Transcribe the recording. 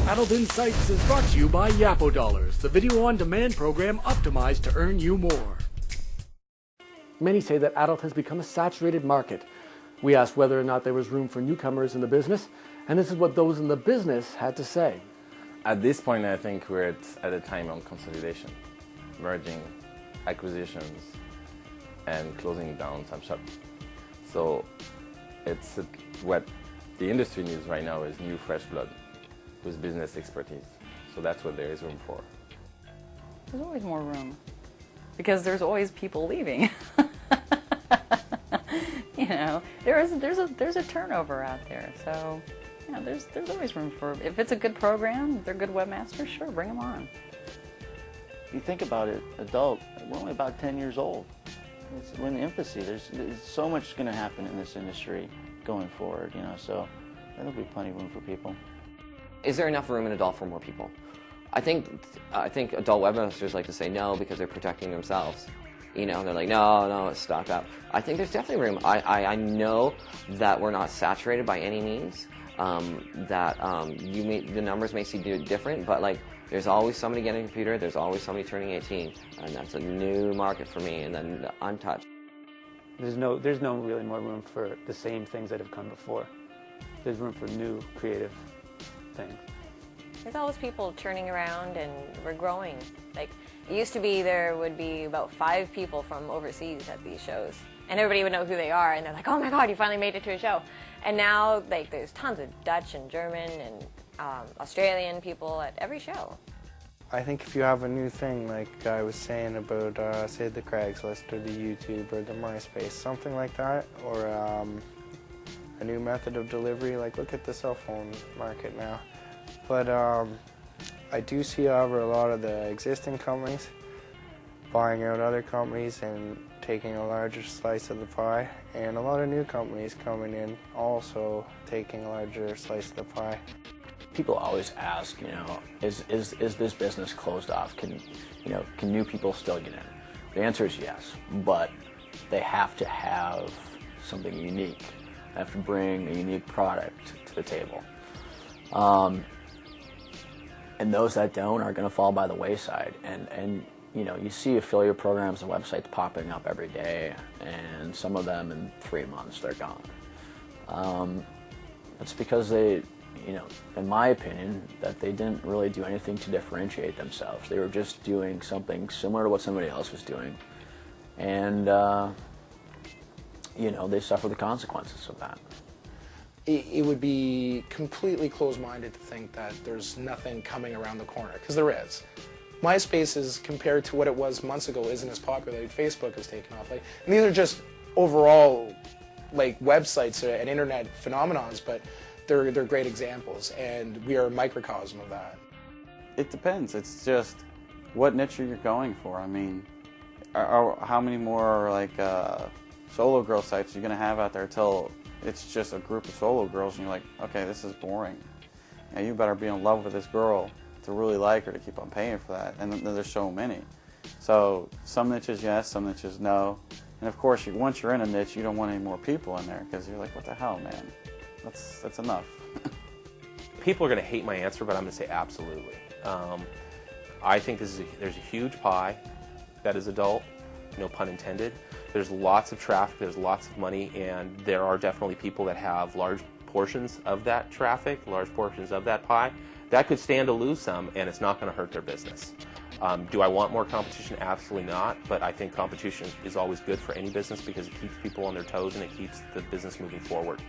Adult Insights is brought to you by Yapo Dollars, the video-on-demand program optimized to earn you more. Many say that adult has become a saturated market. We asked whether or not there was room for newcomers in the business, and this is what those in the business had to say. At this point, I think we're at a time of consolidation, merging, acquisitions, and closing down some shops. So it's what the industry needs right now is new, fresh blood with business expertise. So that's what there is room for. There's always more room because there's always people leaving. You know, there's a turnover out there. So, you know, there's always room for, if it's a good program, they're good webmasters, sure, bring them on. If you think about it, adult, we're only about 10 years old. We're in the infancy. There's so much going to happen in this industry going forward, you know, so there'll be plenty of room for people. Is there enough room in adult for more people? I think adult webmasters like to say no because they're protecting themselves. You know, they're like, no, it's stocked up. I think there's definitely room. I know that we're not saturated by any means. The numbers may seem different, but like, there's always somebody getting a computer. There's always somebody turning 18, and that's a new market for me. And then the untouched. There's no really more room for the same things that have come before. There's room for new, creative things. There's always people turning around, and we're growing. Like, it used to be there would be about 5 people from overseas at these shows, and everybody would know who they are, and they're like, oh my God, you finally made it to a show. And now, like, there's tons of Dutch and German and Australian people at every show. I think if you have a new thing, like I was saying about, say, the Craigslist or the YouTube or the MySpace, something like that, or a new method of delivery, like look at the cell phone market now. But I do see, however, a lot of the existing companies buying out other companies and taking a larger slice of the pie, and a lot of new companies coming in also taking a larger slice of the pie. People always ask, you know, is this business closed off? Can new people still get in? The answer is yes, but they have to have something unique. They have to bring a unique product to the table. And those that don't are going to fall by the wayside. And you know, you see affiliate programs and websites popping up every day, and some of them in 3 months they're gone. It's because they, you know, in my opinion, that they didn't really do anything to differentiate themselves. They were just doing something similar to what somebody else was doing, and you know, they suffer the consequences of that. It would be completely closed-minded to think that there's nothing coming around the corner, because there is. MySpace is, compared to what it was months ago, isn't as popular. Facebook has taken off. Like, and these are just overall, like, websites and internet phenomenons, but they're great examples, and we are a microcosm of that. It depends. It's just what niche you're going for. I mean, how many more like solo girl sites are you going to have out there till it's just a group of solo girls, and you're like, okay, this is boring. Now you better be in love with this girl to really like her to keep on paying for that, and then there's so many. So some niches yes, some niches no, and of course once you're in a niche, you don't want any more people in there because you're like, what the hell, man? That's enough. People are going to hate my answer, but I'm going to say absolutely. I think there's a huge pie that is adult, no pun intended. There's lots of traffic, there's lots of money, and there are definitely people that have large portions of that traffic, large portions of that pie. That could stand to lose some, and it's not going to hurt their business. Do I want more competition? Absolutely not, but I think competition is always good for any business because it keeps people on their toes and it keeps the business moving forward.